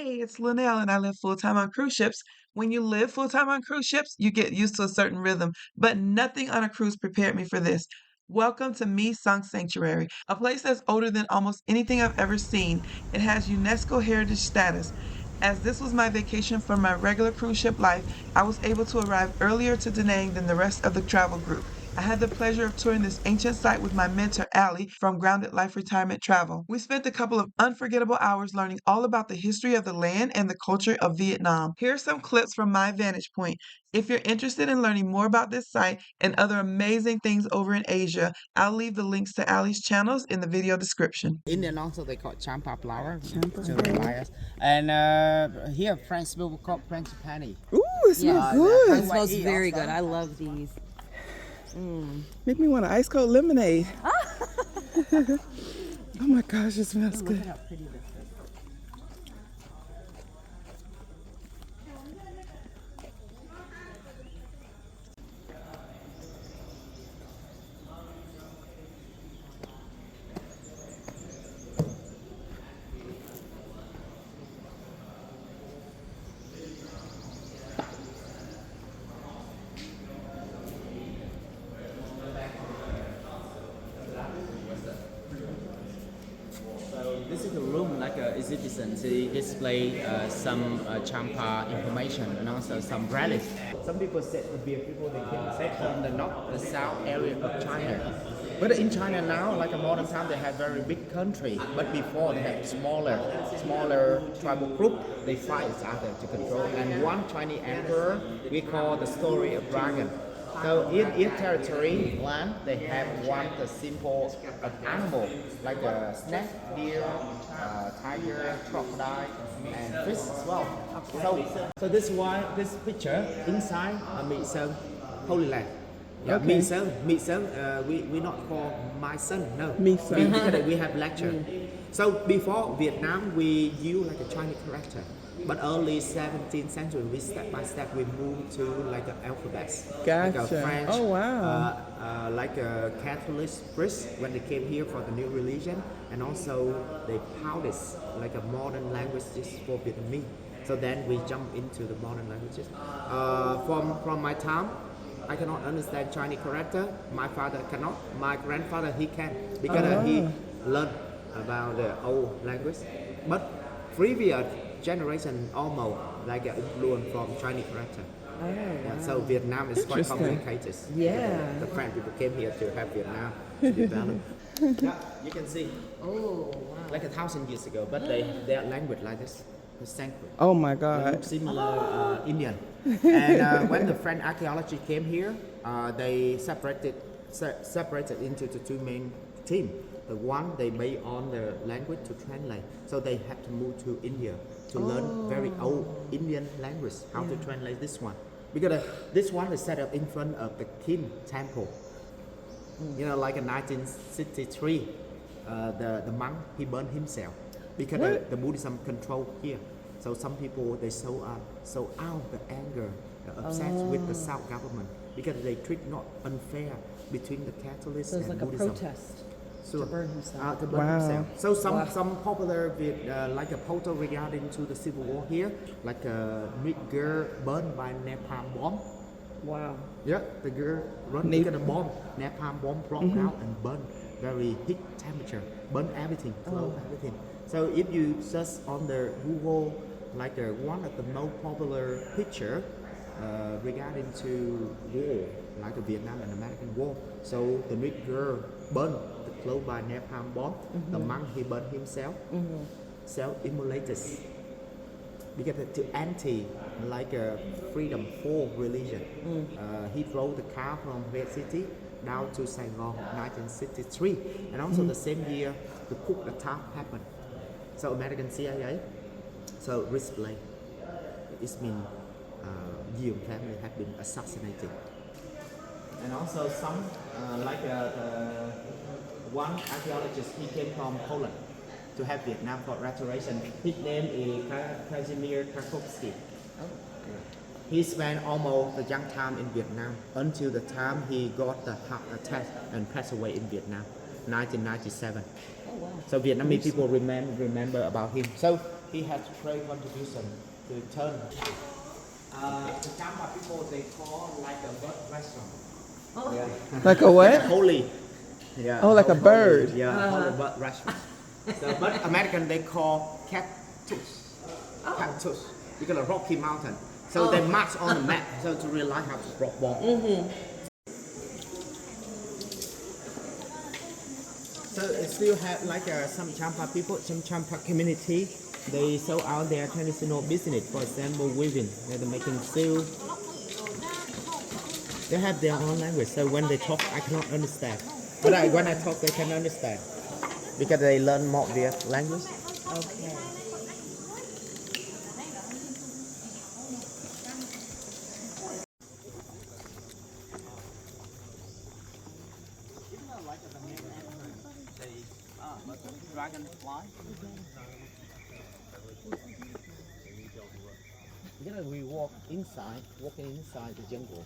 Hey, it's Linnell, and I live full time on cruise ships. When you live full time on cruise ships, you get used to a certain rhythm, but nothing on a cruise prepared me for this. Welcome to Me Sunk Sanctuary, a place that's older than almost anything I've ever seen. It has UNESCO Heritage status. As this was my vacation from my regular cruise ship life, I was able to arrive earlier to Da Nang than the rest of the travel group. I had the pleasure of touring this ancient site with my mentor, Allie, from Grounded Life Retirement Travel. We spent a couple of unforgettable hours learning all about the history of the land and the culture of Vietnam. Here are some clips from my vantage point. If you're interested in learning more about this site and other amazing things over in Asia, I'll leave the links to Allie's channels in the video description. Indian also they call Champa flower. Champa So flower. bias. And here French people call French penny. Ooh, it smells Yeah, good. it Smells very good. I love these. Make me want an ice cold lemonade. Oh my gosh, it smells good. How pretty this is. So this is a room like an exhibition to display some Champa information and also some relics. Some people said the people they came said from the north, the south area of China. But in China now, like a modern time, they have very big country. But before they had smaller tribal group. They fight each other to control. And one Chinese emperor we call the story of dragon. So in each territory land, they have one the simple animal like a snake, deer, tiger, crocodile, and fish as well. So this is why this picture inside Mỹ Sơn, Holy Land. Yeah, Okay. Mỹ Sơn, we not call my son, no. Mỹ Sơn. Because we have lecture. So before Vietnam, we use like a Chinese character. But early 17th century, we step by step we moved to like an alphabets, like a Gotcha. French, Oh, wow. like a Catholic priest when they came here for the new religion, and also they published like a modern languages for Vietnamese. So then we jump into the modern languages. From my time, I cannot understand Chinese character. My father cannot. My grandfather he can because he learned about the old language. But previous generation almost like an influence from Chinese character. Oh, Yeah, so Vietnam is quite Interesting. complicated. Yeah. The French people came here to have Vietnam to develop. Yeah, you can see. Oh, wow. Like 1,000 years ago, but their language like this, the Sanskrit. Oh my They God. look similar Indian. And when the French archaeology came here, they separated into the two main teams. The one they made on the language to translate, so they have to move to India to learn very old Indian language, how to translate this one. Because this one is set up in front of the king temple. You know, like in 1963, the monk he burned himself because the Buddhism control here. So some people they so out the anger, upset with the South government because they treat not unfair between the Catholics So it's and like a Buddhism. protest So, to burn himself. to burn Wow. himself. So some popular with like a photo regarding to the civil war here, like a girl burned by napalm bomb. Wow. Yeah, the girl run because the bomb, napalm bomb broke out and burned very high temperature, burn everything, close everything. So if you search on the Google, like one of the most popular picture regarding to war, like the Vietnam and American war. So the rich girl burned the clothes by napalm bomb. The monk he burned himself, self-immolated because to anti like a freedom for religion. He drove the car from Red City down to Saigon 1963, and also the same year the coup attack happened. So American CIA, so display, it means Guillaume family have been assassinated. And also some like one archaeologist he came from Poland to have Vietnam for restoration. His name is Kazimierz Tarkovsky. He spent almost a young time in Vietnam until the time he got the heart attack and passed away in Vietnam, 1997. Oh, wow. So Vietnamese people remember about him. So he has great contribution to turn. The Champa people they call like a bird restaurant. Yeah. Like a what? Holy. Yeah. Oh, like a holy, bird. Yeah, holy bird restaurant. So, but American they call cactus. Cactus. Because of Rocky Mountain. So they mark on the map so to realize how to rock bomb. So it still have like some Champa people, some Champa community. They sell out their traditional business. For example, weaving. They're making silk. They have their own language. So when they talk, I cannot understand. But when I talk, they can understand because they learn more their language. Okay. Dragonfly. We walking inside the jungle.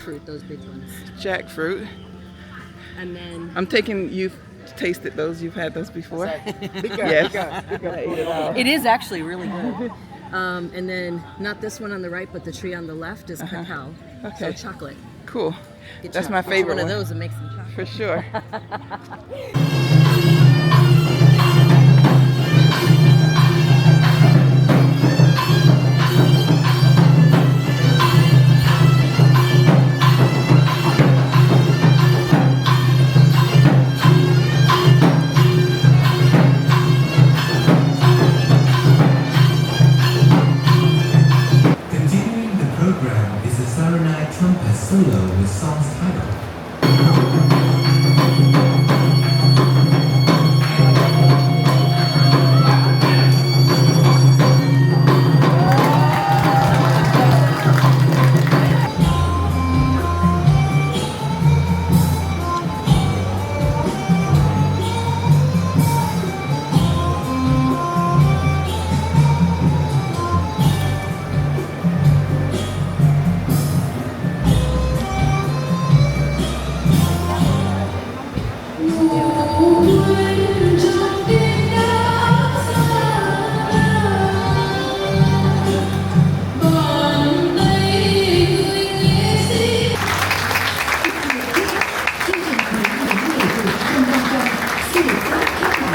Fruit, those big ones. Jackfruit. And then I'm taking you've tasted those. You've had those before. Bigger, Yes. bigger. it is actually really good. And then not this one on the right, but the tree on the left is cacao. Okay. So chocolate. Cool. Get That's you my favorite one one. of those and make some chocolate. For sure.